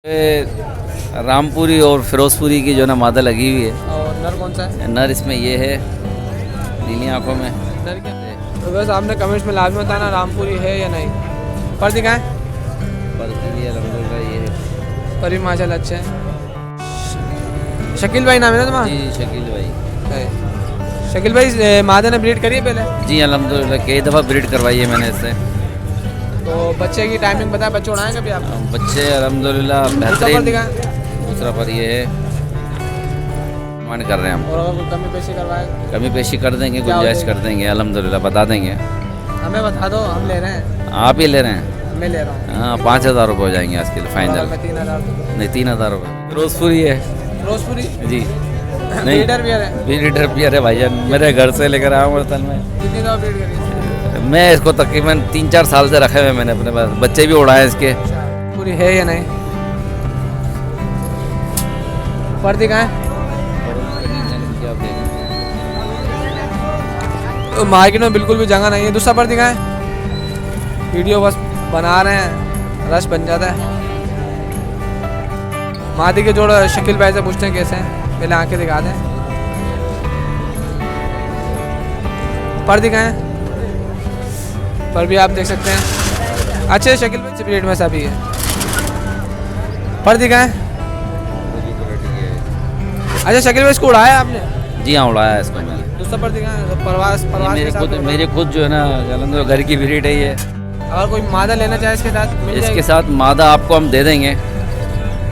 रामपुरी और फिरोजपुरी की जो ना मादा लगी हुई है। और नर कौन सा है? नर इसमें ये है, नीली आंखों में। नर क्या है? तो बस आपने कमेंट्स में लाजमी बताना रामपुरी है या नहीं। पर दिखाएं पर ये अल्हम्दुलिल्लाह ये है। पर भी माशाल्लाह अच्छे हैं। शकील भाई नाम है ना तुम्हारा? जी शकील भाई। शकील भाई मादा ने ब्रीड करी है पहले? जी अल्हम्दुलिल्लाह कई दफ़ा ब्रीड करवाई है मैंने इससे। तो बच्चे की टाइमिंग बताया, बच्चे उड़ाएं कभी आप? बच्चे अल्हम्दुलिल्लाह दूसरा पर बेहतरीन। दिखाएं। दूसरा पर ये है, मान कर रहे हैं हम। और अगर कोई कमी पेशी करवाए कमी पेशी कर देंगे, क्या हो गुंजाइश जाएगी? कर देंगे अल्हम्दुलिल्लाह, बता देंगे। हमें बता दो, हम ले रहे हैं। आप ही ले रहे हैं? मैं ले रहा हूँ। हाँ 5,000 रुपये हो जाएंगे आज के लिए अगर फाइनल। मैं 3,000 नहीं 3,000 रुपये। फिरोजपुरी है फिरोजपुरी जी। ब्रीडर भी है? ब्रीडर पियर है भाईजान, मेरे घर से लेकर आया हूँ असल में। कितनी दफा ब्रीड करी है? मैं इसको तकरीबन 3-4 साल से रखे हुए मैंने अपने पास, बच्चे भी उड़ाए इसके। पूरी है या नहीं? पर दिखाएं। तो मार्केट में बिल्कुल भी जगह नहीं है। दूसरा पर दिखाएं। वीडियो बस बना रहे हैं, रश बन जाता है। मादी के जोड़ शकील भाई से पूछते हैं कैसे हैं, पहले आंखें दिखा दें। पर दिखाएं। पर भी आप देख सकते हैं अच्छे शकील भाई से ब्रीड में सभी है। पर दिखाएं। अच्छा शकील भाई इसको उड़ाया आपने? जी हाँ उड़ाया है इसको मैंने। दूसरा पर दिखाएं। तो प्रवास मेरे खुद जो है ना जालंधर घर की ब्रीड है ये। अगर कोई मादा लेना चाहे इसके साथ मिल इसके जाएगी? साथ मादा आपको हम दे देंगे।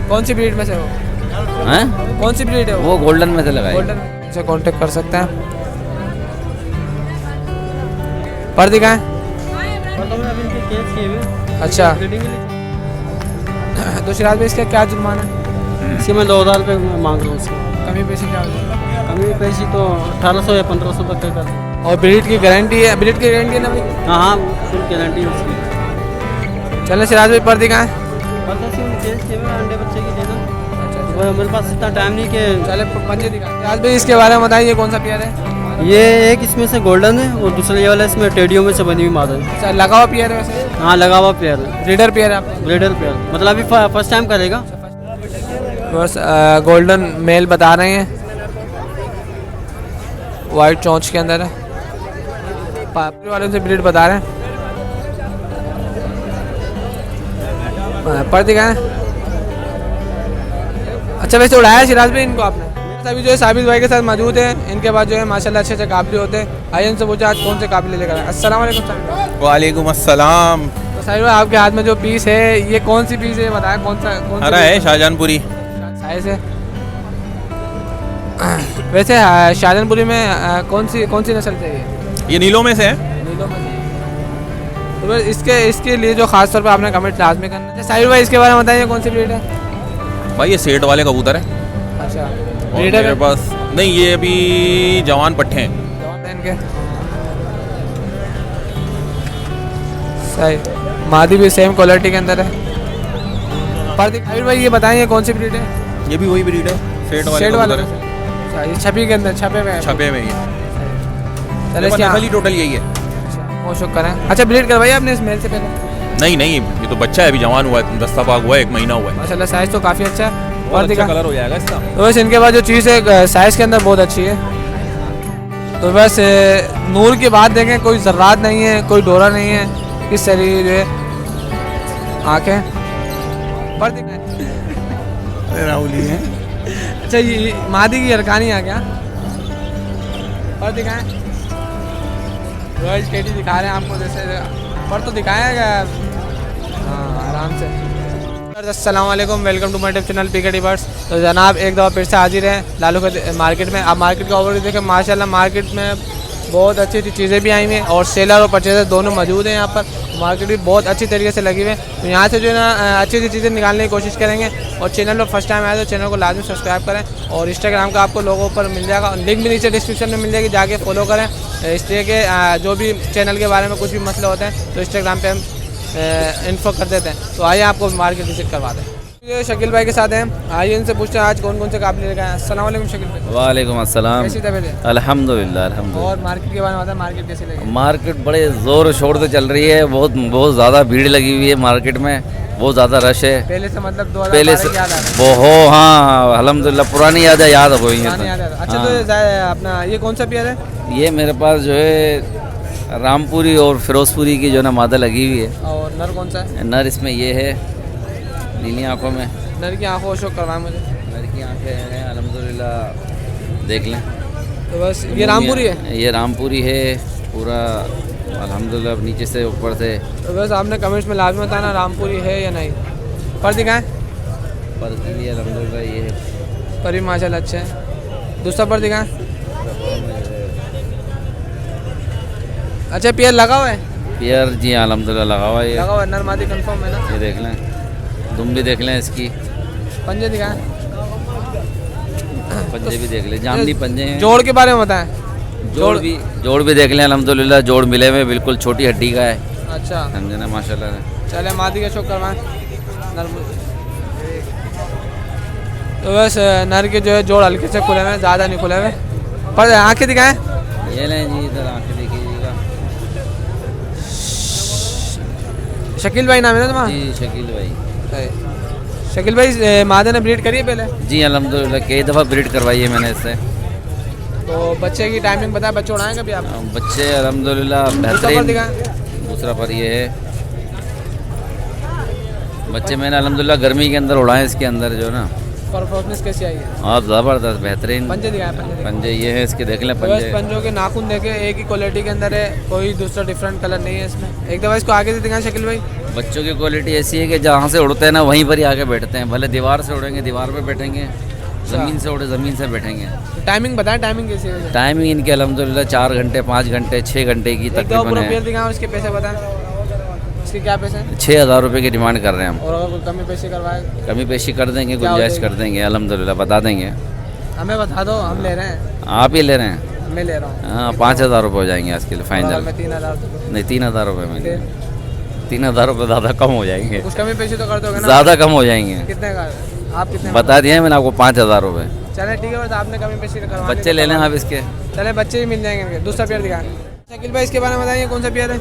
कौन सी ब्रीड में से हो? हैं? कौन सी ब्रीड है वो गोल्डन में से लगाई। गोल्डन से कांटेक्ट कर सकते हैं। पर दिखाएं। अच्छा तो सिराज भाई इसका क्या जुर्माना है? इसके मैं 2,000 रुपये मांग रहा हूँ उसको। कमी पैसे क्या होगी? कमी पैसी तो 1,800 या 1,500 तक का कर। और ब्रीड की गारंटी है? ब्रीड की गारंटी है ना भाई? हाँ हाँ फुल गारंटी है उसकी। चलो सिराज भाई पर दिखाएं। अंडे बच्चे की देना। वो मेरे पास इतना टाइम नहीं कि चले पंजे दिखाएं। सिराज भाई इसके बारे में बताइए कौन सा पेयर है? ये एक इसमें से गोल्डन है और दूसरा ये वाला इसमें टेडियो में से बनी हुई मादा है। अच्छा लगा हुआ पेयर है वैसे? हाँ लगा हुआ पेयर है, ब्रीडर पेयर है आपने? Breeder pair. मतलब अभी फर्स्ट टाइम करेगा। बस गोल्डन मेल बता रहे हैं, वाइट चोंच के अंदर है। पापड़ी वाले से ब्रीड बता रहे हैं। पर दिखाएं। अच्छा वैसे उड़ाया सिराज भाई इनको आपने? अभी जो है साबित भाई के साथ मौजूद है, इनके बाद जो है माशाल्लाह अच्छे अच्छे काबिले होते हैं। आइए इनसे पूछा आज कौन से काबिले लेकर आए। अस्सलाम वालेकुम साबित भाई। वालेकुम अस्सलाम। तो साबित भाई आपके हाथ में जो पीस है ये कौन सी पीस है, बताया कौन सा हरा है शाहजहानपुरी। साइज है। वैसे शाहजहानपुरी में कौन सी नस्ल चाहिए? ये नीलों में से है। नीलों में से। तो बस इसके लिए जो खास तौर पे आपने कमेंट लाजमी करना है। साहिल भाई इसके बारे में बताइए कौन सी ब्रीड है? भाई ये सेठ वाले कबूतर है। अच्छा और ब्रीडर मेरे है? पास नहीं, ये अभी जवान पट्टे हैं। जवान है इनके। सही मादी भी सेम क्वालिटी के अंदर है। पर साहिल भाई ये बताइए कौन सी ब्रीड है? ये भी वही ब्रीड है, सेठ वाले शेड वाला कबूतर है। अच्छा ये छपी के अंदर छपे में है? छपे में ये। चलो इसके नस्ल ही टोटल यही है। बहुत शुक्र है। अच्छा ब्रीड करवाई आपने इस मेल से पहले? नहीं नहीं, ये तो बच्चा है, अभी जवान हुआ है, 10 पाक हुआ है, 1 महीना हुआ है। माशाल्लाह साइज तो काफ़ी अच्छा है। बहुत और अच्छा दिखा कलर हो जाएगा इसका। तो बस इनके बाद जो चीज़ है साइज़ के अंदर बहुत अच्छी है। तो बस नूर की बात देखें, कोई ज़र्रात नहीं है, कोई डोरा नहीं है, इस शरीर जो है आँखें पर दिखाएं। राहुली है। अच्छा ये मादी की हरकानी आ गया पर दिखाएं। रॉयल टेडी दिखा रहे हैं आपको, जैसे पर तो दिखाया हाँ आराम से। अस्सलाम वालेकुम, welcome to my YouTube channel PK birds. तो जनाब एक दफ़ा फिर से हाजिर हैं लालू के मार्केट में। आप मार्केट का ओवरव्यू देखें, माशाल्लाह मार्केट में बहुत अच्छी अच्छी चीज़ें भी आई हुई हैं और सेलर और परचेजर दोनों मौजूद हैं यहाँ पर। मार्केट भी बहुत अच्छी तरीके से लगी हुई है। तो यहाँ से जो है ना अच्छी अच्छी चीज़ें निकालने की कोशिश करेंगे। और चैनल पर फर्स्ट टाइम आए तो चैनल को लाजमी सब्सक्राइब करें। और इंस्टाग्राम का आपको लोगों पर मिल जाएगा, लिंक भी नीचे डिस्क्रिप्शन में मिल जाएगी, जाके फॉलो करें। इसलिए कि जो भी चैनल के बारे में कुछ भी मसले होते हैं तो इंस्टाग्राम पर हम इन्फो कर देते हैं। तो आइए आपको मार्केट विजिट करवा दें। ये शकील भाई के साथ हैं, आइए इनसे पूछते हैं आज कौन कौन से काफिले लेकर आए हैं। अस्सलाम वालेकुम शकील भाई, वालेकुम अस्सलाम। कैसी तबीयत है? अल्हम्दुलिल्लाह अल्हम्दुलिल्लाह। और मार्केट के बारे में बताएं, मार्केट कैसी लगी? मार्केट बड़े ज़ोर शोर से चल रही है, बहुत ज़्यादा भीड़ लगी हुई है मार्केट में, बहुत ज़्यादा रश है। पहले से मतलब 2012 पहले से की याद आ रहा है? वो हाँ अल्हम्दुलिल्लाह पुरानी यादें याद हो गई पुरानी याद आ हैं। रहा है। अच्छा तो अपना ये कौन सा पेयर है? ये मेरे पास जो है रामपुरी और फिरोजपुरी की जो ना मादा लगी हुई है। और नर कौन सा है? नर इसमें ये है नीली आंखों में, नर की आंखों को शो करवाएं मुझे। नर की आंखें हैं अल्हम्दुलिल्लाह, देख लें। तो बस ये रामपुरी है? ये रामपुरी है पूरा अल्हम्दुलिल्लाह, नीचे से ऊपर से। तो बस आपने कमेंट्स में लाजमी बताना रामपुरी है या नहीं। पर दिखाएं, पर ये अल्हम्दुलिल्लाह ये है पर भी माशाल्लाह अच्छा है। दूसरा पर दिखाएं। अच्छा पेयर लगा हुआ है? पेयर जी हाँ अल्हम्दुलिल्लाह लगा हुआ है ये। लगा हुआ है, नर मादी कंफर्म है ना? ये देख लें, दुम भी देख लें इसकी, पंजे दिखाएं। पंजे भी देख लें, जामनी पंजे हैं। जोड़ के बारे में बताएं। जोड़ भी देख लें अल्हम्दुलिल्लाह, जोड़ मिले हुए बिल्कुल छोटी हड्डी का है, अच्छा समझे ना माशाल्लाह से। चले मादी का शो करवाएं। नर तो बस नर के जो है जोड़ हल्के से खुले हुए हैं, ज़्यादा नहीं खुले हुए। पर आँखें दिखाएं। ये लें जी, इधर आके देखिएगा। शकील भाई नाम है ना तुम्हारा? जी शकील भाई। शकील भाई मादे ने ब्रीड करी है पहले? जी अल्हम्दुलिल्लाह कई दफ़ा ब्रीड करवाई है मैंने इससे। तो बच्चे की टाइमिंग बताया, बच्चे उड़ाएं कभी आप? बच्चे अल्हम्दुलिल्लाह दूसरा पर बेहतरीन। दिखाएं। दूसरा पर ये है, बच्चे मैंने अल्हम्दुलिल्लाह गर्मी के अंदर उड़ाए इसके अंदर जो ना। परफॉर्मेंस कैसी आई है? आप ज़बरदस्त बेहतरीन। पंजे दिखाएं, पंजे दिखाएं। पंजे ये है इसके, देख लें तो बस पंजे। पंजों के नाखून देखे एक ही क्वालिटी के अंदर है, कोई दूसरा डिफरेंट कलर नहीं है इसमें। एक दफ़ा इसको आगे से दिखाएं शकील भाई। बच्चों की क्वालिटी ऐसी है कि जहाँ से उड़ते हैं ना वहीं पर ही आके बैठते हैं, भले दीवार से उड़ेंगे दीवार पे बैठेंगे, ज़मीन से उड़े ज़मीन से बैठेंगे। टाइमिंग बताएं, टाइमिंग कैसी है? टाइमिंग इनके अल्हम्दुलिल्लाह 4 घंटे 5 घंटे 6 घंटे की एक दो तकरीबन पूरा है। पेयर दिखाएं, उसके पैसे बताएं। इसके क्या पैसे हैं? 6,000 रुपये की डिमांड कर रहे हैं हम। और अगर कोई कमी पेशी करवाए? कमी पेशी कर देंगे, क्या हो गुंजाइश जाएगी? कर देंगे अल्हम्दुलिल्लाह, बता देंगे। हमें बता दो, हम ले रहे हैं। आप ही ले रहे हैं? मैं ले रहा हूँ। हाँ 5,000 रुपये हो जाएंगे आज के लिए अगर फाइनल। मैं 3,000 दूँ नहीं 3,000 रुपये में, फिर 3,000 रुपये ज़्यादा कम हो जाएंगे, कुछ कमी पेशी तो कर दोगे ना? ज़्यादा कम हो जाएंगे। कितने का? आप कितने? बता दिए मैंने आपको 5,000 रुपये। चले ठीक है, बस आपने कमी पेशी करवा बच्चे ले लें आप इसके। चले बच्चे भी मिल जाएंगे इनके। दूसरा पेयर दिखाएं शकील भाई, इसके बारे में बताइए कौन सा पेयर है?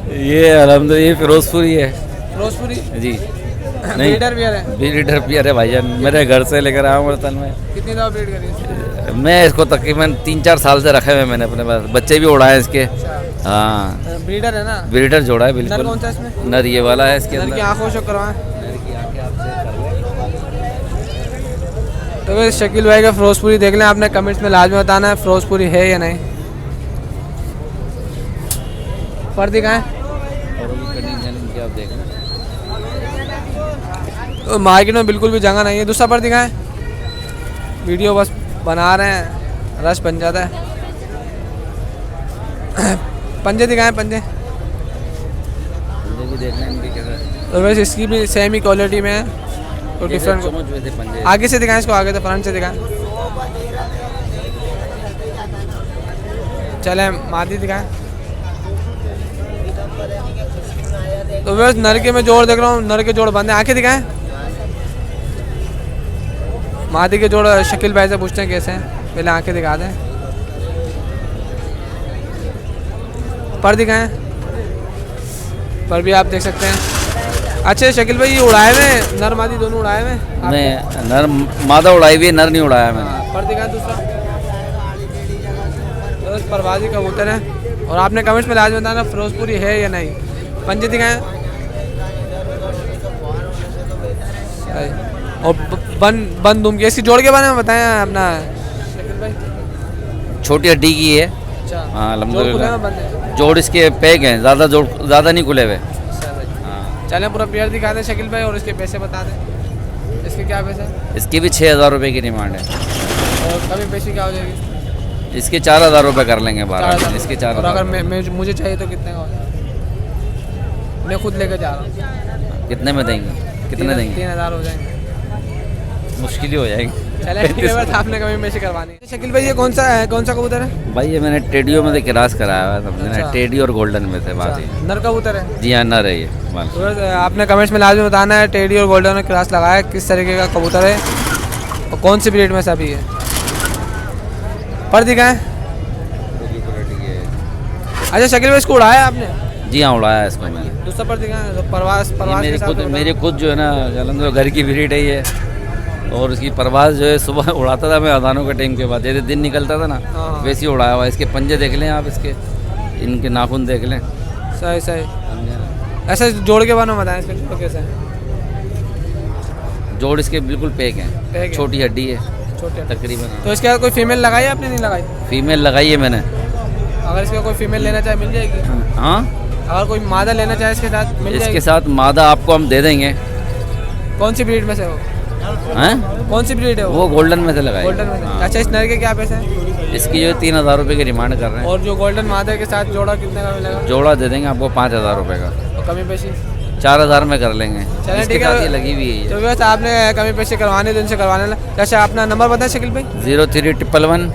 ये अल्हम्दुलिल्लाह ये फिरोजपुरी है फिरोजपुरी जी। ब्रीडर पेयर है? ब्रीडर पियर है भाईजान, मेरे घर से लेकर आया हूँ वर्तन में। कितनी दफ़ा ब्रीड करी है? मैं इसको तकरीबन 3-4 साल से रखे हुए मैंने अपने पास, बच्चे भी उड़ाए इसके। अच्छा हाँ ब्रीडर है ना? ब्रीडर जोड़ा है नर बिल्कुल। कौन सा इसमें? नर ये वाला है इसके नर की अंदर। आंखों शो करवाएं। नर की आंखें आप चेक कर लें। तो बस शकील भाई का फिरोजपुरी देख लें, आपने कमेंट्स में लाजमी बताना है फिरोजपुरी है या नहीं। पर दिखाएं। और उनकी कंडीशन इनकी आप देख लें। तो मार्केट में बिल्कुल भी जगह नहीं है। दूसरा पर दिखाएं। वीडियो बस बना रहे हैं, रश बन जाता है। पंजे दिखाएं, पंजे। पंजे भी देख लें इनके कैसे। तो वैसे इसकी भी सेम ही क्वालिटी में है, तो डिफरेंट। चम्मच वैसे पंजे। आगे से दिखाएं इसको, आगे से फ्रंट से दिखाएं। चले मादी दिखाएं। तो बस नर के मैं जोड़ देख रहा हूँ, नर के जोड़ बंद है। आंखें दिखाएं। मादी के जोड़ शकील भाई से पूछते हैं कैसे हैं, पहले आंखें दिखा दें। पर दिखाएं। पर भी आप देख सकते हैं। अच्छा शकील भाई ये उड़ाए हुए नर मादी दोनों उड़ाए हुए? नहीं नर मादा उड़ाई हुई है, नर नहीं उड़ाया मैंने। पर दिखाएं दूसरा। तो परवाजी कबूतर है, और आपने कमेंट्स में लाजमी बताना फिरोजपुरी है या नहीं। पंजे दिखाएं। और बंद दुम की इसकी जोड़ के बारे में बताएं अपना शकील भाई। छोटी हड्डी की है। अच्छा हाँ जोड़ खुले में अल्हम्दुलिल्लाह। बंद है? जोड़ इसके पैक हैं, ज़्यादा नहीं खुले हुए। हाँ चलें पूरा पेयर दिखा दें शकील भाई, और इसके पैसे बता दें। इसके क्या पैसे? इसकी भी 6,000 रुपये की डिमांड है। और कभी पैसे क्या हो जाएगी? इसके 4,000 रुपये कर लेंगे 12। इसके 4,000। और अगर मुझे चाहिए तो कितने का हो जाएगा? मैं खुद लेकर जा रहा हूँ। कितने में देंगे? कितने देंगे? 3,000 हो जाएंगे। मुश्किल ही हो जाएगी। चले ठीक है, बस आपने कमी पेशी करवानी है। शकील भाई ये कौन सा कबूतर है? भाई ये मैंने टेडियो में से क्रॉस कराया हुआ, समझे ना, अच्छा। टेडी और गोल्डन में से बात है। नर कबूतर है? जी हाँ, नर है ये। तो बस आपने कमेंट्स में लाजमी बताना है टेडी और गोल्डन में क्रॉस लगाया किस तरीके का कबूतर है और कौन सी ब्रीड में से अभी है। पर दिखाएं। अच्छा शकील भाई इसको उड़ाया आपने? जी हाँ, उड़ाया है इसको मैंने। दूसरा पर दिखाएं तो परवास ये के मेरी हिसाब खुद से मेरी खुद जो है ना जालंधर घर की ब्रीड है ये, और उसकी परवाज़ जो है सुबह उड़ाता था मैं अजानों के टाइम के बाद, जैसे दिन निकलता था ना हाँ। वैसे ही उड़ाया हुआ। इसके पंजे देख लें आप, इसके इनके नाखून देख लें। सही सही। समझे ना? ऐसा जोड़ के बनो बताएं इसके जोड़ कैसे है? जोड़ इसके बिल्कुल पैक पैक है। है, छोटी हड्डी है छोटे तकरीबन। तो इसके बाद कोई फीमेल लगाई है आपने? नहीं लगाई? फीमेल लगाई है मैंने। अगर इसका कोई फीमेल लेना चाहे मिल जाएगी? हाँ, अगर कोई मादा लेना चाहे इसके साथ मिल इसके जाएगी? साथ मादा आपको हम दे देंगे। कौन सी ब्रीड में से हो? हैं? कौन सी ब्रीड है वो गोल्डन में से लगाई। गोल्डन में से। हाँ। अच्छा इस नर के क्या पैसे हैं? इसकी जो 3,000 रुपये की डिमांड कर रहे हैं। और जो गोल्डन मादा के साथ जोड़ा कितने का मिलेगा? जोड़ा दे देंगे आपको 5,000 रुपये का। और कमी पेशी? 4,000 में कर लेंगे। चलें इसके ठीक साथ है। ये लगी हुई है। तो बस आपने कमी पेशी करवाने तो इनसे करवाने ला। अच्छा अपना नंबर बताएं शकील भाई। 0311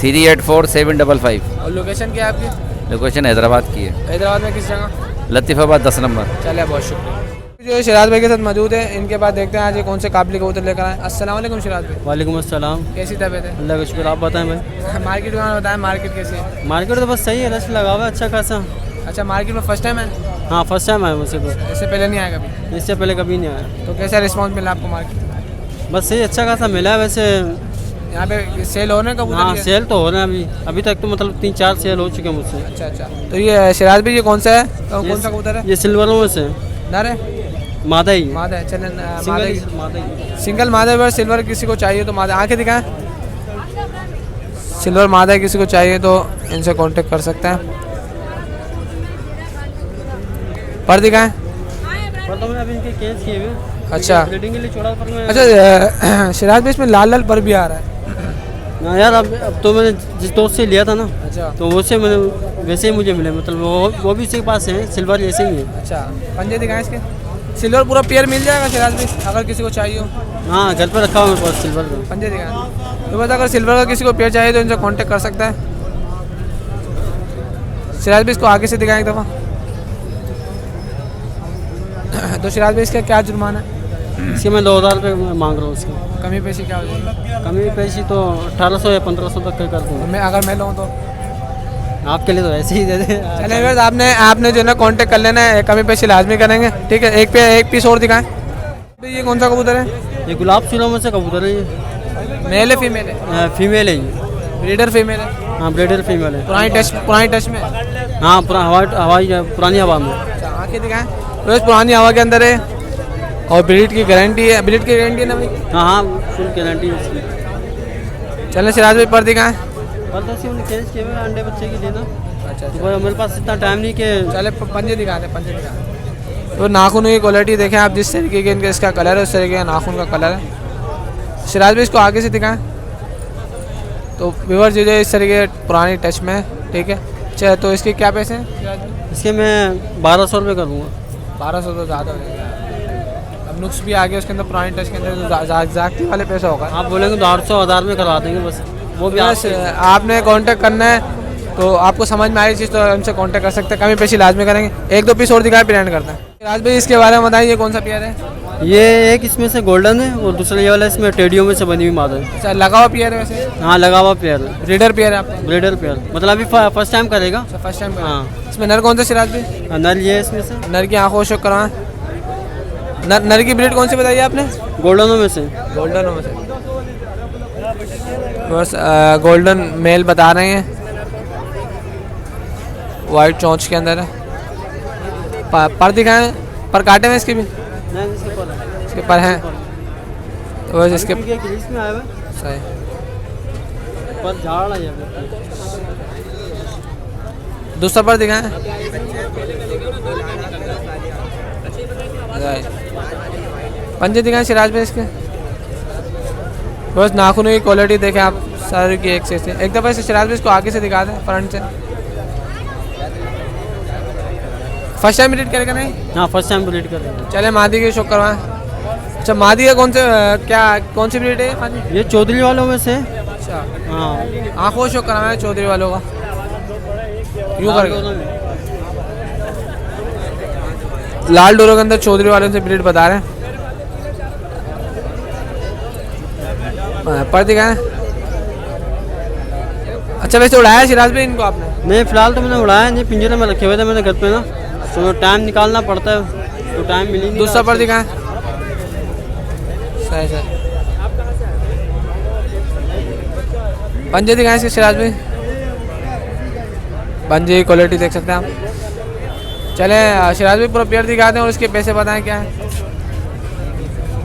384 755। और लोकेशन क्या है आपकी? लोकेशन हैदराबाद की है, हैदराबाद में किस जगह? लतीफ़ाबाद 10 नंबर। चलिए बहुत शुक्रिया। जो सिराज भाई के साथ मौजूद है, इनके बाद देखते हैं आज ये कौन से काबिल कबूतर लेकर आए। अस्सलाम वालेकुम सिराज भाई। वालेकुम अस्सलाम। कैसी तबीयत है? अल्लाह का शुक्र, आप बताएं भाई। मार्केट में बताएं, मार्केट कैसी है? मार्केट तो बस सही है, रश लगा हुआ है अच्छा खासा। अच्छा मार्केट में फर्स्ट टाइम है? हाँ फर्स्ट टाइम आया मुझसे तो, इससे पहले नहीं आया कभी? इससे पहले कभी नहीं आया। तो कैसा रिस्पॉन्स मिला आपको मार्केट में? बस सही अच्छा खासा मिला है वैसे। यहाँ पे सेल हो रहे हैं कबूतर? हाँ ये? सेल तो हो रहे हैं अभी तक तो मतलब 3-4 सेल हो चुके हैं मुझसे। अच्छा अच्छा। तो ये सिराज भाई ये कौन सा है? कौन सा कबूतर है? ये सिल्वरों में से नर है? मादा ही मादा है। चलें मादा सिंगल मादा ही। सिंगल मादा पर सिल्वर किसी को चाहिए तो मादा आंखें दिखाएं। सिल्वर मादा किसी को चाहिए तो इनसे कांटेक्ट कर सकते हैं। पर दिखाएं। पर तो मैंने अभी इनके केस किए हुए। अच्छा। ब्रीडिंग के लिए छोड़ा पर मैं। अच्छा सिराज भाई इसमें लाल लाल पर भी आ रहा है। हाँ यार अब तो मैंने जिस दोस्त से लिया था ना, अच्छा तो वो से मैंने वैसे ही मुझे मिले, मतलब वो भी इसी के पास है, सिल्वर जैसे ही है। अच्छा। पंजे दिखाएं इसके। सिल्वर पूरा पेयर मिल जाएगा सिराज भाई अगर किसी को चाहिए हो? हाँ घर पर रखा हुआ है मेरे पास सिल्वर का। पंजे दिखाएं। तो बस अगर सिल्वर का किसी को पेयर चाहिए तो इनसे कांटेक्ट कर सकता है। सिराज भाई इसको आगे से दिखाएं एक दफ़ा। तो सिराज भाई इसका क्या जुर्माना है? इसके मैं 2,000 रुपये मांग रहा हूँ उसकी। कमी पेशी क्या हो जाएगी? कमी पैसी तो 1,800 या 1,500 तक का कर दूँगा। मैं अगर मैं लूँ तो? आपके लिए तो ऐसे ही दे दे। चलिए बस आपने जो है ना कांटेक्ट कर लेना है, कमी पेशी लाजमी करेंगे ठीक है। एक पीस और दिखाएं। ये कौन सा कबूतर है? ये गुलाब सिरों में से कबूतर है ये। मेल है फीमेल है? फीमेल है ये। ब्रीडर फीमेल है? हाँ ब्रीडर फीमेल है। पुरानी टच में? हाँ पुरानी हवा में। अच्छा आँखें दिखाएं। बस पुरानी हवा के अंदर है और ब्रीड की गारंटी है। ब्रीड की गारंटी है ना भाई? हाँ हाँ फुल गारंटी है उसकी। चलें सिराज भाई पर दिखाएं। पर तो उन्होंने केस किए हुए अंडे बच्चे के लिए ना, अच्छा तो वो मेरे पास इतना टाइम नहीं कि। चले पंजे दिखा दें, पंजे दिखा दें। तो नाखून की क्वालिटी देखें आप, जिस तरीके के इनका इसका कलर है उस तरीके का नाखून का कलर है। सिराज भाई इसको आगे से दिखाएं। तो व्यूअर जो है इस तरीके पुरानी टच में है ठीक है। अच्छा तो इसके क्या पैसे हैं सिराज भाई? इसके मैं 1,200 रुपये करूँगा। 1200 तो ज़्यादा हो जाएगा। अब नुक्स भी आ गया उसके अंदर, पुरानी टच के अंदर तो जागती वाले पैसा होगा। आप बोलेंगे तो 800-1000 में करवा देंगे बस। वो भी बस आपने कांटेक्ट करना है तो आपको समझ में आई चीज़ तो हमसे कांटेक्ट कर सकते हैं। कमी पेशी लाजमी करेंगे। एक दो पीस और दिखाए प्लान करते हैं। राज भाई इसके बारे में बताइए कौन सा पेयर है? ये एक इसमें से गोल्डन है और दूसरा ये वाला इसमें टेडियो में से बनी हुई मादा है। अच्छा लगा हुआ पेयर है वैसे? हाँ लगा हुआ पेयर है। ब्रीडर पेयर है आपका? ब्रीडर पेयर मतलब अभी फर्स्ट टाइम करेगा। First time? हाँ। इसमें नर कौन सा सिराज भाई? नर ये है इसमें से। नर की आंखों शो करवाएं। नर की ब्रीड कौन सी बताइए आपने? गोल्डनों में से। गोल्डन में से बस गोल्डन मेल बता रहे हैं, वाइट चोंच के अंदर है। पर दिखाएं। पर काटे हैं इसके भी? नहीं इसके पर है। इसके पर हैं तो बस इसके इनके ग्रीस में आया हुआ है। सही। पर झाड़ है ये। दूसरा पर दिखाएं। पंजे दिखाएं सिराज में इसके। बस नाखूनों की क्वालिटी देखें आप सारी की एक से एक दफ़ा इसे सिराज में इसको आगे से दिखा दें फ्रंट से। फर्स्ट टाइम ब्रीड करेगा नहीं? हाँ फर्स्ट टाइम ब्रीड कर रहे हैं। चले मादी की शो करवाएं। अच्छा मादी का कौन सी ब्रीड है मादी? ये चौधरी वालों में से। अच्छा हाँ आँखों शो कराना है चौधरी वालों का यूँ लाल करके। दोनों में। लाल डोरों के अंदर चौधरी वालों से ब्रीड बता रहे हैं। पर दिखाएं। अच्छा वैसे उड़ाया सिराज भाई इनको आपने? नहीं फिलहाल तो मैंने उड़ाया नहीं, पिंजरे में रखे हुए थे मैंने घर पे ना, तो टाइम निकालना पड़ता है तो टाइम मिली नहीं। दूसरा पर दिखाएं। सही सही पंजे दिखाएं इसके सिराज भाई। पंजे की क्वालिटी देख सकते हैं आप। चले सिराज भाई पूरा पेयर दिखाते हैं और इसके पैसे बताएं क्या है।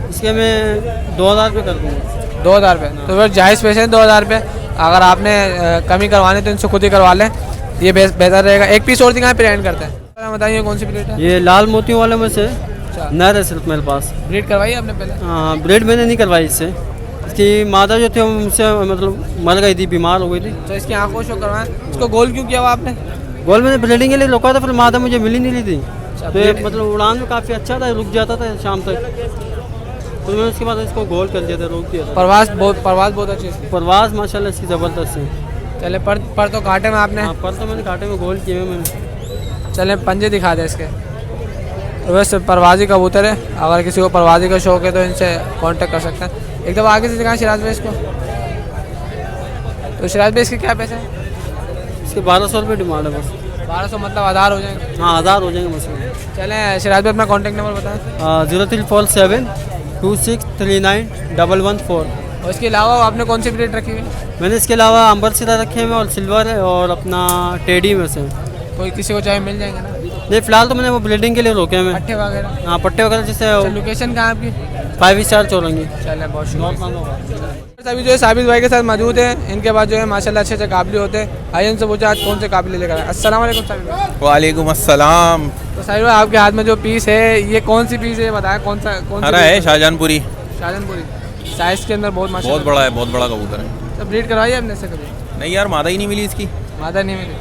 इसके मैं 2000 रुपये कर दूँगा। 2000 रुपये तो फिर जायज़ पैसे हैं 2000 रुपये। अगर आपने कमी करवानी तो इनसे खुद ही करवा लें, ये बेहतर रहेगा। एक पीस और दिखाएं फिर एंड करते हैं। बताइए कौन सी ब्रीड है? ये लाल मोतियों वाले में से अच्छा नर है सिर्फ मेरे पास। ब्रीड करवाई आपने पहले? हाँ ब्रेड मैंने नहीं करवाई इससे, इसकी माता जो थी उनसे मतलब मर गई थी, बीमार हो गई थी। तो इसकी आँखों शो करवाएं। इसको गोल क्यों किया हुआ आपने? गोल मैंने ब्रीडिंग के लिए रोका था, फिर माता मुझे मिली नहीं रही थी, अच्छा, तो ये मतलब उड़ान में काफ़ी अच्छा था, रुक जाता था शाम तक, तो मैंने उसके बाद इसको गोल कर दिया था, रोक दिया था। परवाज बहुत अच्छी है। परवाज माशाल्लाह इसकी ज़बरदस्त है। चले पर तो काटे में आपने। हाँ पर तो मैंने कांटे में गोल किए हुए मैंने। चले पंजे दिखा दे इसके। तो वैसे परवाजी कबूतर है, अगर किसी को परवाजी का शौक है तो इनसे कांटेक्ट कर सकते हैं। एक दफ़ा आगे से दिखाएं सिराज भाई इसको। तो सिराज भाई इसके क्या पैसे हैं? इसके 1200 रुपये डिमांड है बस। 1200 मतलब 1000 हो जाएंगे। हाँ 1000 हो जाएंगे बस। चलें सिराज भाई अपना कॉन्टैक्ट नंबर बताएं। 034726391114। और इसके अलावा आपने कौन सी ब्रीड रखी हुई है? मैंने इसके अलावा अंबर सिरा रखे हैं और सिल्वर है और अपना टेडी में से। कोई किसी को चाहे मिल जाएंगे ना? नहीं फिलहाल तो मैंने वो ब्रीडिंग के लिए रोके हैं मैं। पट्टे वगैरह? हाँ पट्टे वगैरह जैसे लोकेशन कहाँ आपकी? 5 स्टार चौरंगी। चले बहुत शुक्रिया। अभी जो है साबित भाई के साथ मौजूद है। इनके पास जो है माशाल्लाह अच्छे काबिल होते हैं। आइए उनसे पूछा आज कौन से काबिल लेकर आए। अस्सलाम वालेकुम साबित भाई। वालेकुम अस्सलाम। तो साबित भाई आपके हाथ में जो पीस है ये कौन सी पीस है बताएं? कौन सा हरा है शाहजहानपुरी, शाहजहानपुरी। साइज के अंदर बहुत माशाल्लाह बहुत बड़ा है, बहुत बड़ा कबूतर है। तो ब्रीड करवाई है आपने से कभी? नहीं यार मादा ही नहीं मिली इसकी। मादा नहीं मिली।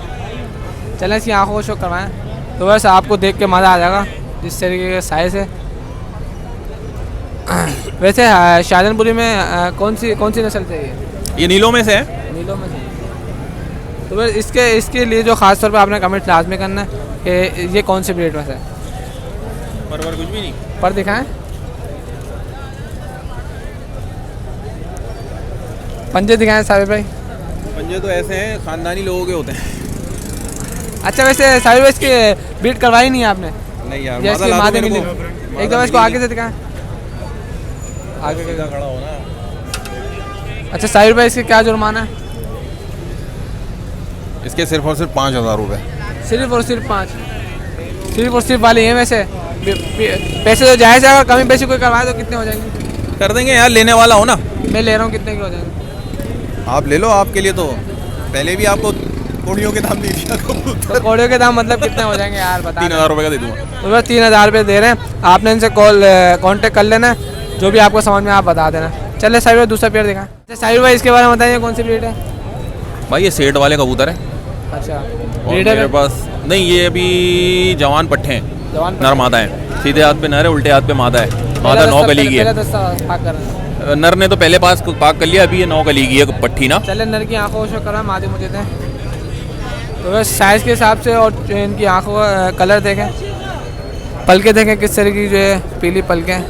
चलें इसकी आँखों को शो करवाएं तो वैसे आपको देख के मज़ा आ जाएगा जिस तरीके का साइज़ है। वैसे शाहजहानपुरी में कौन सी नस्ल चाहिए? ये नीलों में से है। नीलों में से। तो फिर इसके लिए जो ख़ास तौर पे आपने कमेंट लाजमी करना है कि ये कौन सी ब्रीड में से है। पर कुछ भी नहीं। पर दिखाएं। पंजे दिखाएं साबिर भाई। पंजे तो ऐसे हैं खानदानी लोगों के होते हैं। अच्छा वैसे साबिर भाई इसकी ब्रीड करवाई नहीं है आपने? नहीं यार या इसकी मादे मिली? एक दफ़ा इसको आगे से दिखाएं। आगे सीधा खड़ा हो ना। अच्छा साहिर भाई इसके क्या जुर्माना है? इसके सिर्फ और सिर्फ 5000 रुपये। सिर्फ और सिर्फ 5? सिर्फ और सिर्फ वाली है। वैसे पैसे तो जायज़ है, अगर कमी पैसे कोई करवाए तो कितने हो जाएंगे? कर देंगे यार, लेने वाला हो ना। मैं ले रहा हूँ, कितने के हो जाएंगे? आप ले लो, आपके लिए तो पहले भी आपको कोड़ियों के दाम दे दिया। तो कोड़ियों के दाम मतलब कितने हो जाएंगे यार बता? 3000 रुपये का दे दूँगा। तो बस 3000 रुपये दे रहे हैं। आपने इनसे कांटेक्ट कर लेना, जो भी आपको समझ में आप बता देना। चले साहिर भाई दूसरा पेड़ दिखाएं। अच्छा साहिर भाई इसके बारे में बताइए कौन सी ब्रीड है? भाई ये सेठ वाले कबूतर है। अच्छा और ब्रीडर मेरे है? पास नहीं, ये अभी जवान पट्टे हैं, जवान नर मादा है। सीधे हाथ पे नर है, उल्टे हाथ पे मादा है। मादा 9 कली की है। नर ने तो पहले पास पाक कर लिया, अभी ये 9 कली की है पट्टी ना। चले नर की आंखों को करवा मादे मुझे दें। तो बस साइज़ के हिसाब से और इनकी आंखों का कलर देखें, पलके देखें किस तरीके की जो है पीली पलकें।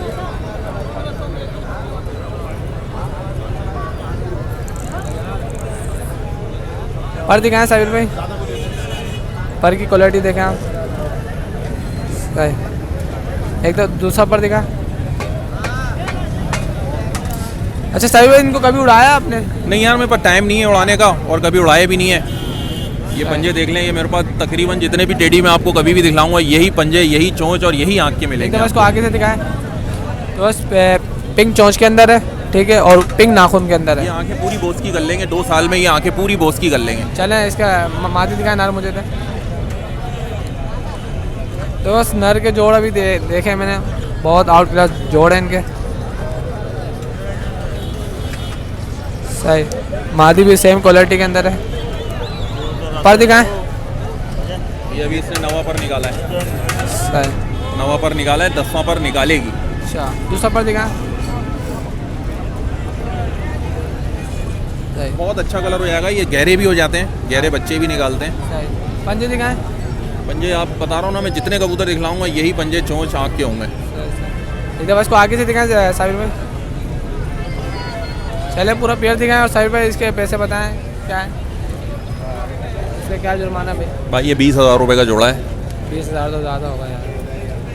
पर दिखाएं साबिर भाई, पर की क्वालिटी देखें आप। एक तो दूसरा पर दिखा। अच्छा साबिर भाई इनको कभी उड़ाया आपने? नहीं यार मेरे पास टाइम नहीं है उड़ाने का, और कभी उड़ाए भी नहीं है। ये पंजे देख लें, ये मेरे पास तकरीबन जितने भी टेडी में आपको कभी भी दिखलाऊंगा यही पंजे, यही चोंच और यही आँख के मिलेंगे। एकदम इसको आगे से दिखाएं। तो बस पिंक चोंच के अंदर है, ठीक है, और पिंक नाखून के अंदर ये है। आंखें पूरी बोस की कर लेंगे, 2 साल में ये आंखें पूरी बोस की कर लेंगे। चलें इसका मादी दिखाएं नर मुझे दे। तो बस नर के जोड़ अभी देखे मैंने, बहुत आउट क्लास जोड़ है इनके। सही, मादी भी सेम क्वालिटी के अंदर है। पर दिखाएं। ये अभी इसने नवा पर निकाला है, सही नवा पर निकाला है, 10वां पर निकालेगी। अच्छा दूसरा पर दिखाएं। सही बहुत अच्छा कलर हो जाएगा, ये गहरे भी हो जाते हैं, गहरे बच्चे भी निकालते हैं। सही। पंजे दिखाएं। पंजे आप बता रहा हूँ ना, मैं जितने कबूतर दिखलाऊंगा यही पंजे चोंच आँख के होंगे। एक दफ़ा इसको आगे से दिखाएं साबिर भाई। चले पूरा पेयर दिखाएं और साबिर भाई इसके पैसे बताएं क्या है, इसका क्या जुर्माना भाई? भाई ये 20,000 रुपये का जोड़ा है। 20,000 तो ज़्यादा होगा यार।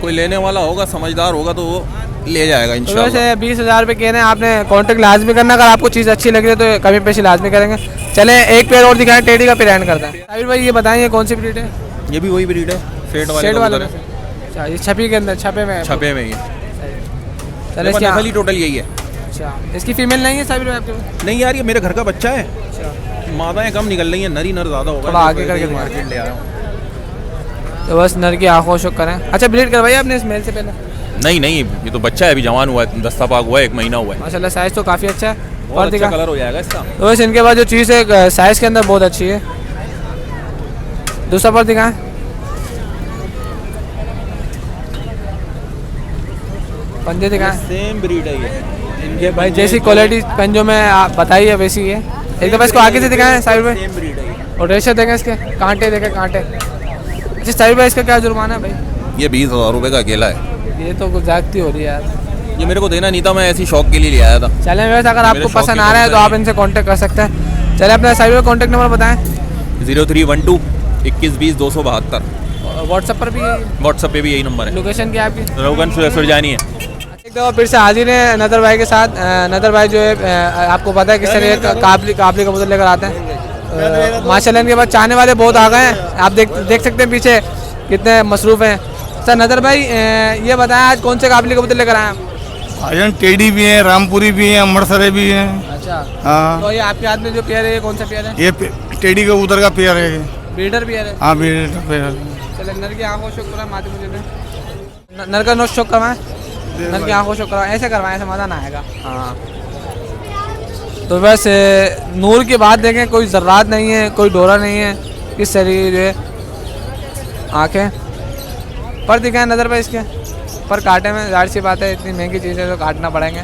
कोई लेने वाला होगा, समझदार होगा तो वो ले जाएगा तो इंशाल्लाह। वैसे 20,000 रुपये कह रहे हैं, आपने कॉन्टेक्ट लाजमी करना, अगर आपको चीज़ अच्छी लग रही है तो कमी पेशी लाजमी करेंगे। चले एक पेयर और दिखाएं, टेडी का पेयर एंड करते हैं। साबिर भाई ये बताएं ये कौन सी ब्रीड है? ये भी वही ब्रीड है, शेड वाले शेड वाला कबूतर है। अच्छा ये छपी के अंदर, छपे में है। छपे में ही है। चले इसकी नस्ल ही टोटल यही है। अच्छा इसकी फीमेल नहीं है साबिर भाई आपके पास? नहीं यार, ये मेरे घर का बच्चा है, अच्छा मादाएं कम निकल रही हैं, नरी नर ज़्यादा होगा। थोड़ा आगे करके दिखा। मार्केट ले आया हूँ। तो बस नर की आंखों शुक करें। अच्छा ब्रीड करवाई आपने इस मेल से पहले? नहीं नहीं, ये तो बच्चा है, अभी जवान हुआ है, दस्ता पाक हुआ है, 1 महीना हुआ है। माशाल्लाह साइज़ तो काफ़ी अच्छा है। बहुत और अच्छा दिखा कलर हो जाएगा इसका। तो बस इनके पास जो चीज़ है साइज़ के अंदर बहुत अच्छी है। दूसरा पर दिखाएं। पंजे दिखाएं। सेम ब्रीड है ये ये भाई जैसी क्वालिटी पंजों में आप बताइए वैसी है। एक दफ़ा इसको आगे से दिखाएं साइड में। सेम ब्रीड है ये। और रेशे देखें इसके, कांटे देखें कांटे। अच्छा साइड में इसका क्या जुर्माना है भाई? ये 20,000 रुपये का अकेला है। ये तो कुछ ज्यादती हो रही है यार। ये मेरे को देना नहीं था, मैं ऐसी शौक के लिए ले आया था। चलें वैसे अगर आपको शौक पसंद के आ रहा है तो कबूतर आप इनसे कांटेक्ट कर सकते हैं। चले अपना साइड में कॉन्टेक्ट नंबर बताएं। 0312 21 20 272। व्हाट्सएप पर भी व्हाट्सएप पे भी यही नंबर है। लोकेशन क्या है आपकी? रोगन सुरजानी है। एक दफ़ा फिर से हाजिर है नदर भाई के साथ। नदर भाई जो है आपको पता है किस तरह काबली कबूतर लेकर आते हैं। माशाल्लाह इनके पास चाहने वाले बहुत आ गए हैं, आप देख सकते हैं पीछे कितने मसरूफ़ हैं। सर नदर भाई ये बताएं आज कौन से काबली कबूतर लेकर आए हैं? आजन टेडी भी है, रामपुरी भी है, अमृतसरे भी है। अच्छा हाँ तो ये आपके हाथ में जो पेयर है ये कौन सा पेयर है? ये टेडी कबूतर का पेयर है। ब्रीडर पेयर है। हाँ ब्रीडर का पेयर। चले नर की आंखों शो करवाएं माथे मुझे नर का नोट शो करवाएं, नर की आंखों शो करवाएं, ऐसे करवाएं, ऐसे मज़ा ना आएगा। हाँ तो बस नूर की बात देखें, कोई ज़र्रात नहीं है, कोई डोरा नहीं है, किस तरीके जो है आँखें पर दिखाएं नज़र पे इसके पर काटे में, जाहिर सी बात है इतनी महंगी चीज़ है तो काटना पड़ेंगे।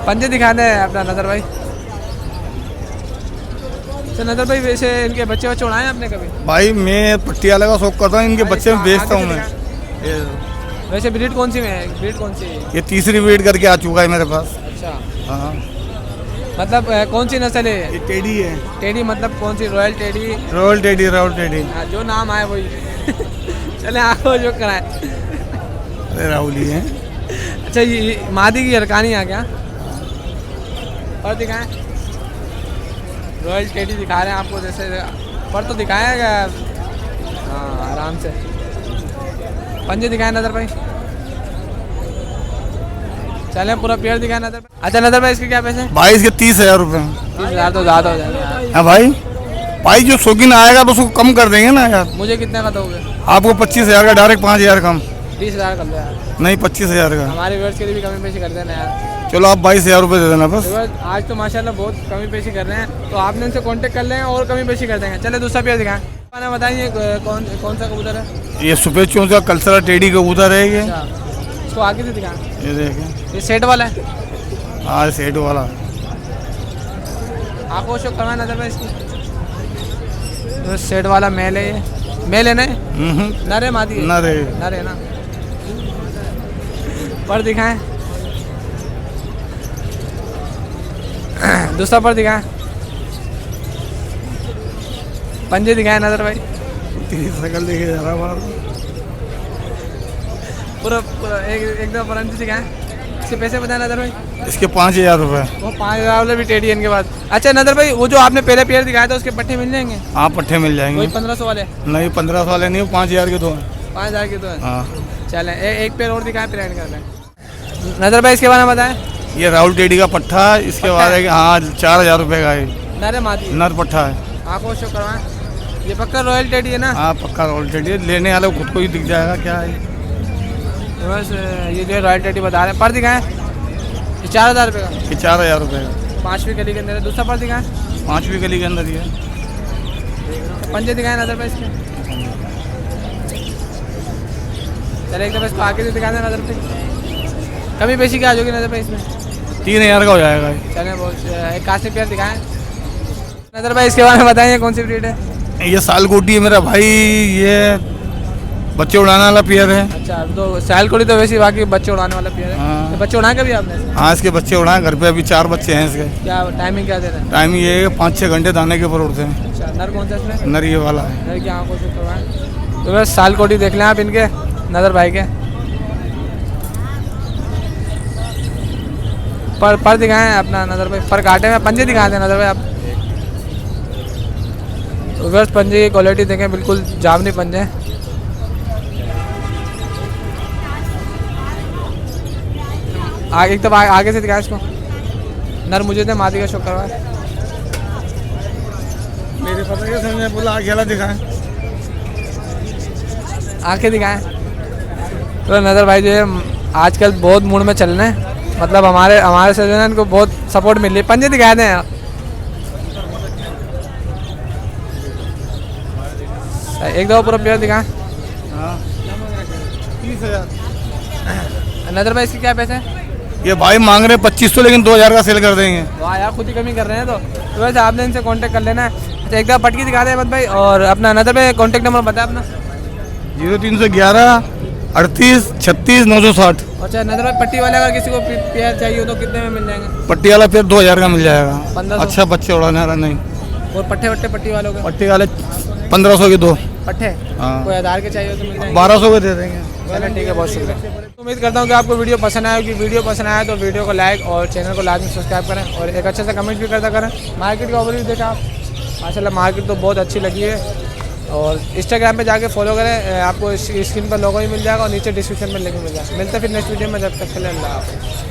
पंजे दिखा दें अपना नज़र भाई। तो नज़र भाई वैसे इनके बच्चे उड़ाए हैं आपने कभी? भाई मैं पटियाला का शौक करता हूँ, इनके बच्चे में बेचता हूँ मैं। वैसे ब्रीड कौन सी में है? ब्रीड कौन सी है? ये तीसरी ब्रीड करके आ चुका है मेरे पास। अच्छा हाँ मतलब कौन सी नस्ल है? ये टेडी है। टेडी मतलब कौन सी? Royal teddy? Royal teddy, royal teddy. हाँ, जो नाम आए वही। चले आपको जो कराए। अरे राहुल ही है। अच्छा ये मादी की हरकानी आ गया और दिखाएं। रॉयल टेडी दिखा रहे हैं आपको, जैसे पर तो दिखाएगा। हाँ आराम से पंजे दिखाएं नज़र भाई। चले पूरा पेड़ दिखाएं नज़र भाई। अच्छा नज़र भाई इसके क्या पैसे? भाई इसके 30,000 रुपये। 30,000 तो ज़्यादा हो जाएंगे यार। हाँ भाई, भाई जो शौकीन आएगा तो उसको कम कर देंगे ना यार। मुझे कितने का दोगे? आपको 25,000 का डायरेक्ट 5,000 कम। 30,000 कर दो यार, नहीं 25,000 का। हमारे व्यूअर्स के लिए भी कमी पेशी कर देना यार। चलो आप 22,000 रुपये दे देना बस। आज तो माशाल्लाह बहुत कमी पेशी कर रहे हैं, तो आपने इनसे कांटेक्ट कर लें और कमी पेशी कर देंगे। चले दूसरा पेड़ दिखाएं। मैंने बताइए कौन सा कबूतर है? ये सफेद चोंच का कल्चरल टेडी कबूतर है ये। अच्छा इसको आगे से दिखाएं। ये देखें। ये सेट वाला है? हाँ सेट वाला। आपको शो करवाएं नजर में इसकी। तो सेट वाला मेल है, ये मेल है ना? नरे मादी है? नर है। नरे ना। पर दिखाएं। दूसरा पर दिखाएं। पंजे दिखाएं नजर भाई। तेरी शकल देखे जा रहा बार। पूरा पूरा एक दो पंजे दिखाएं। इसके पैसे बताएं नजर भाई। इसके 5,000 रुपये। वो 5,000 वाले भी टेडी इनके बाद। अच्छा नजर भाई वो जो आपने पहले पेयर दिखाया था उसके पट्टे मिल जाएंगे? हाँ पट्टे मिल वही जाएंगे। 1500 वाले? नहीं 1500 वाले नहीं, 5,000 के दो हैं। 5,000 के तो है। हाँ चलें एक पेयर और दिखाएं फिर एंड कर लें। नजर भाई इसके बारे में बताएं। ये राहुल टेडी का पट्ठा है। इसके बाद है कि हाँ 4,000 रुपये का है। नरे मादी नर पट्ठा है। आंखों शो करवाएं। ये पक्का रॉयल टेडी है ना? हाँ पक्का राहुल टेडी है। लेने वाले को खुद को ही दिख जाएगा क्या है। बस ये जो है रॉयल टेडी बता रहे हैं। पर दिखाएं। ये 4,000 रुपये का। ये 4,000 रुपये का। 5वीं गली के अंदर है। दूसरा पर दिखाएं। 5वीं गली के अंदर ही है। पंजे दिखाएं नजर भाई इसके। चले एक दफ़ा इसको आगे से दिखा दें नजर पे। कमी पेशी क्या आ जाएगी नजर भाई इसमें? 3000 का हो जाएगा ये। चलें बहुत एक कास्टिंग पेयर दिखाएं नजर भाई, इसके बारे में बताइए कौन सी ब्रीड है? ये सालकोटी है मेरा भाई, ये बच्चे उड़ाने वाला पेयर है। अच्छा, तो सालकोटी तो वैसे ही, बाकी बच्चे उड़ाने वाला पेयर है। हाँ। तो बच्चे उड़ाए कभी आपने? हाँ इसके बच्चे उड़ाए, घर पे अभी 4 बच्चे हैं इसके। क्या टाइमिंग क्या दे रहे हैं? टाइम ये है 5-6 घंटे दाने के ऊपर उड़ते हैं। अच्छा, नर कौन सा इसमें? नर ये वाला है। नर की आँखों से करवाएं। तो बस सालकोटी देख लें आप इनके नजर भाई के। पर दिखाएं अपना नजर भाई, पर काटे में पंजे दिखाए थे नजर भाई आप। तो बस पंजे की क्वालिटी देखें, बिल्कुल जामनी पंजे हैं। आगे एक तो आगे से दिखाएं इसको। नर मुझे दे, मादी का शो करवाए। मेरे पता है समझे, बोला अकेला दिखाएं। आंखें दिखाएं। तो नजर भाई जो है आजकल बहुत मूड में चल रहे हैं, मतलब हमारे से जो है इनको बहुत सपोर्ट मिल रही है। पंजे दिखाए दें एक दो पूरा प्लेयर दिखाएं। हाँ 30,000। नजर भाई इसके क्या पैसे हैं? ये भाई मांग रहे 2500, लेकिन 2000 का सेल कर देंगे। वाह यार, खुद ही कमी कर रहे हैं। तो वैसे आपने इनसे कांटेक्ट कर लेना है। अच्छा, एक दफ़ा पटकी दिखा दें अहमद भाई, और अपना नजर भाई कांटेक्ट नंबर बताए अपना। 0311 38 36 960। अच्छा नजर भाई, पट्टी वाले अगर किसी को पेयर चाहिए हो तो कितने में मिल जाएंगे? पट्टी वाला फिर 2000 का मिल जाएगा। 1500। अच्छा बच्चे उड़ाने वाला नहीं। और पट्टे वट्टे पट्टी वालों के? पट्टी वाले 1500 के 2। पट्टे हाँ। कोई आधार के चाहिए हो तो मिल जाएंगे? 1200 के दे देंगे। चलो ठीक है, बहुत शुक्रिया। उम्मीद करता हूँ कि आपको वीडियो पसंद आया होगी। वीडियो पसंद आया तो वीडियो को लाइक और चैनल को लाजमी सब्सक्राइब करें, और एक अच्छा सा कमेंट भी करता करें। मार्केट का ओवरव्यू देखा आप, माशाल्लाह मार्केट तो बहुत अच्छी लगी है। और इंस्टाग्राम पे जाके फॉलो करें, आपको स्क्रीन पर लोगो ही मिल जाएगा और नीचे डिस्क्रिप्शन में लिंक मिल जाएगा। मिलते फिर नेक्स्ट वीडियो में, जब तक के लिए अल्लाह हाफ़िज़।